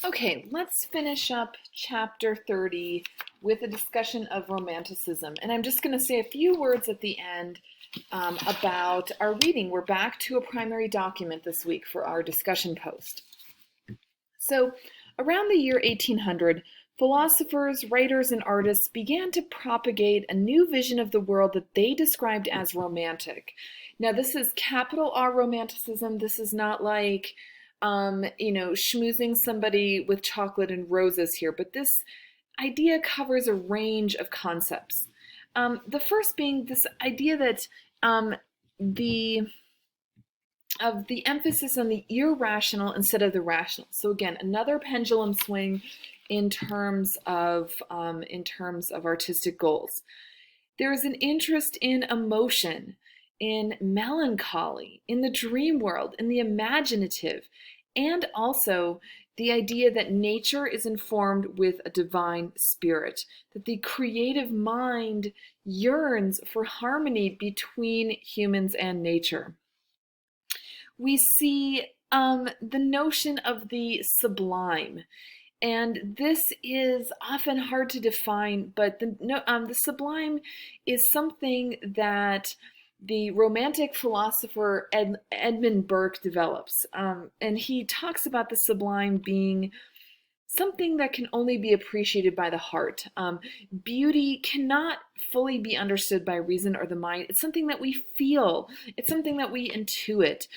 Okay, let's finish up chapter 30 with a discussion of romanticism. And I'm just going to say a few words at the end about our reading. We're back to a primary document this week for our discussion post. So, around the year 1800, philosophers, writers, and artists began to propagate a new vision of the world that they described as romantic. Now, this is capital R romanticism. This is not like schmoozing somebody with chocolate and roses here, but this idea covers a range of concepts. The first being this idea that the the emphasis on the irrational instead of the rational. So again, another pendulum swing in terms of artistic goals. There is an interest in emotion, in melancholy, in the dream world, in the imaginative, and also the idea that nature is informed with a divine spirit, that the creative mind yearns for harmony between humans and nature. We see the notion of the sublime. And this is often hard to define, but the sublime is something that the Romantic philosopher Edmund Burke develops. And he talks about the sublime being something that can only be appreciated by the heart. Beauty cannot fully be understood by reason or the mind. It's something that we feel, it's something that we intuit.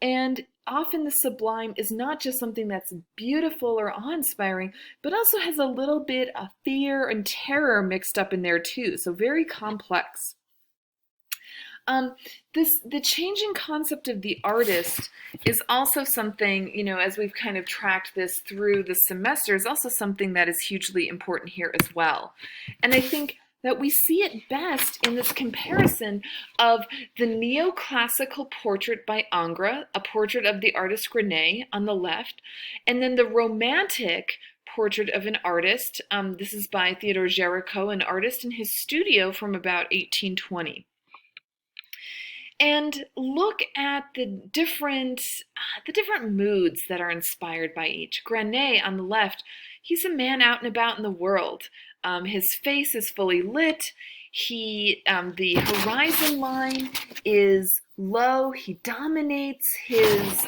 And often the sublime is not just something that's beautiful or awe-inspiring, but also has a little bit of fear and terror mixed up in there too, so very complex. The changing concept of the artist is also something, as we've kind of tracked this through the semester, is also something that is hugely important here as well. And I think that we see it best in this comparison of the neoclassical portrait by Ingres, a portrait of the artist Grenet on the left, and then the romantic portrait of an artist. This is by Theodore Géricault, an artist in his studio from about 1820. And look at the different moods that are inspired by each. Grenet on the left, he's a man out and about in the world. His face is fully lit. The horizon line is low. He dominates his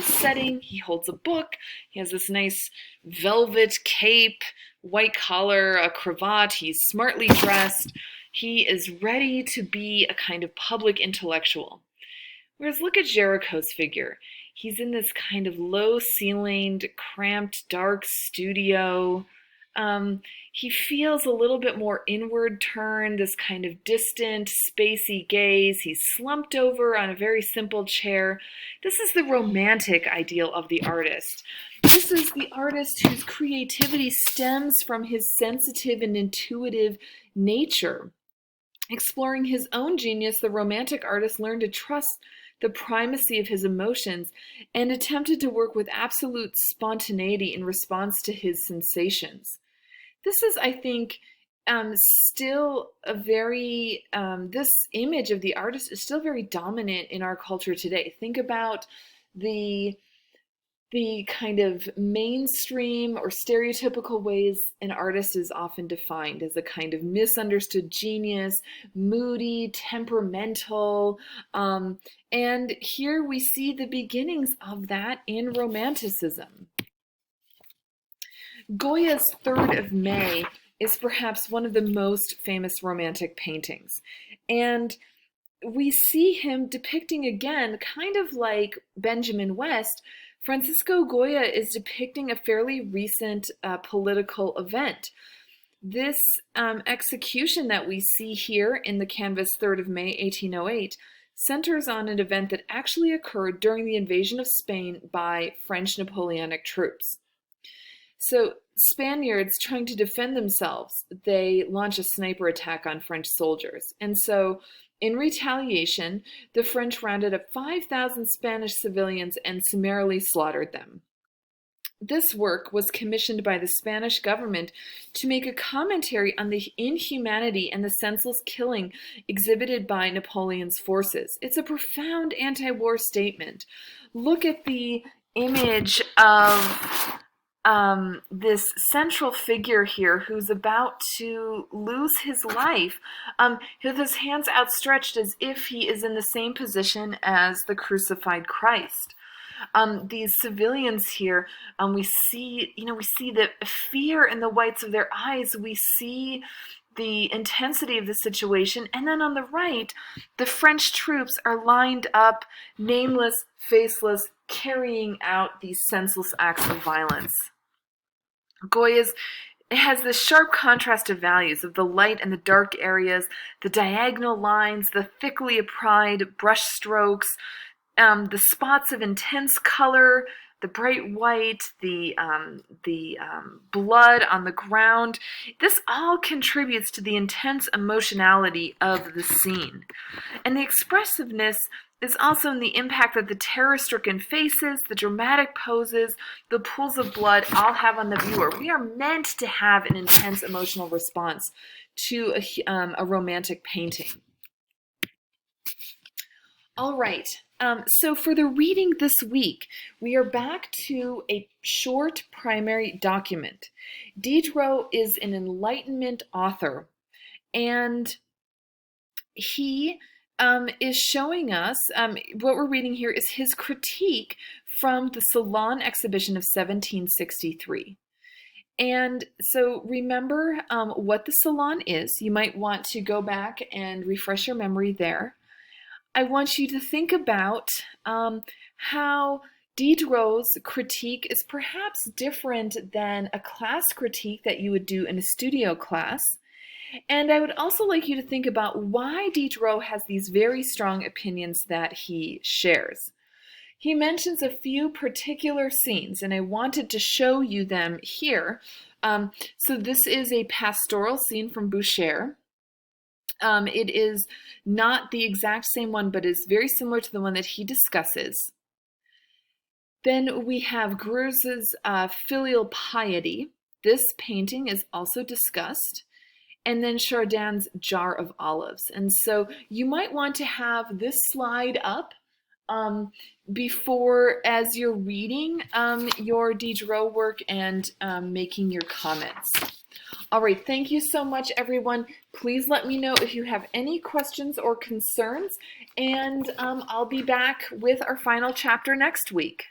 setting. He holds a book. He has this nice velvet cape, white collar, a cravat. He's smartly dressed. He is ready to be a kind of public intellectual. Whereas look at Géricault's figure. He's in this kind of low-ceilinged, cramped, dark studio. He feels a little bit more inward turned, this kind of distant, spacey gaze. He's slumped over on a very simple chair. This is the romantic ideal of the artist. This is the artist whose creativity stems from his sensitive and intuitive nature. Exploring his own genius, the romantic artist learned to trust the primacy of his emotions and attempted to work with absolute spontaneity in response to his sensations. This is, I think, still a very, this image of the artist is still very dominant in our culture today. Think about the kind of mainstream or stereotypical ways an artist is often defined as a kind of misunderstood genius, moody, temperamental, and here we see the beginnings of that in Romanticism. Goya's 3rd of May is perhaps one of the most famous Romantic paintings, and we see him depicting again, kind of like Benjamin West. Francisco Goya is depicting a fairly recent political event. This execution that we see here in the canvas 3rd of May, 1808, centers on an event that actually occurred during the invasion of Spain by French Napoleonic troops. So Spaniards trying to defend themselves, they launch a sniper attack on French soldiers. And so in retaliation, the French rounded up 5,000 Spanish civilians and summarily slaughtered them. This work was commissioned by the Spanish government to make a commentary on the inhumanity and the senseless killing exhibited by Napoleon's forces. It's a profound anti-war statement. Look at the image of this central figure here who's about to lose his life, with his hands outstretched as if he is in the same position as the crucified Christ. These civilians here, we see the fear in the whites of their eyes. We see the intensity of the situation. And then on the right, the French troops are lined up, nameless, faceless, carrying out these senseless acts of violence. Goya's it has this sharp contrast of values of the light and the dark areas, the diagonal lines, the thickly applied brush strokes, the spots of intense color, the bright white, the blood on the ground. This all contributes to the intense emotionality of the scene. And the expressiveness is also in the impact that the terror-stricken faces, the dramatic poses, the pools of blood all have on the viewer. We are meant to have an intense emotional response to a romantic painting. All right, so for the reading this week, we are back to a short primary document. Diderot is an Enlightenment author, and he is showing us, what we're reading here is his critique from the Salon exhibition of 1763. And so remember what the Salon is. You might want to go back and refresh your memory there. I want you to think about how Diderot's critique is perhaps different than a class critique that you would do in a studio class. And I would also like you to think about why Diderot has these very strong opinions that he shares. He mentions a few particular scenes, and I wanted to show you them here. So this is a pastoral scene from Boucher. It is not the exact same one, but is very similar to the one that he discusses. Then we have Greuze's Filial Piety. This painting is also discussed. And then Chardin's Jar of Olives. And so you might want to have this slide up before, as you're reading your Diderot work and making your comments. All right, thank you so much, everyone. Please let me know if you have any questions or concerns, and I'll be back with our final chapter next week.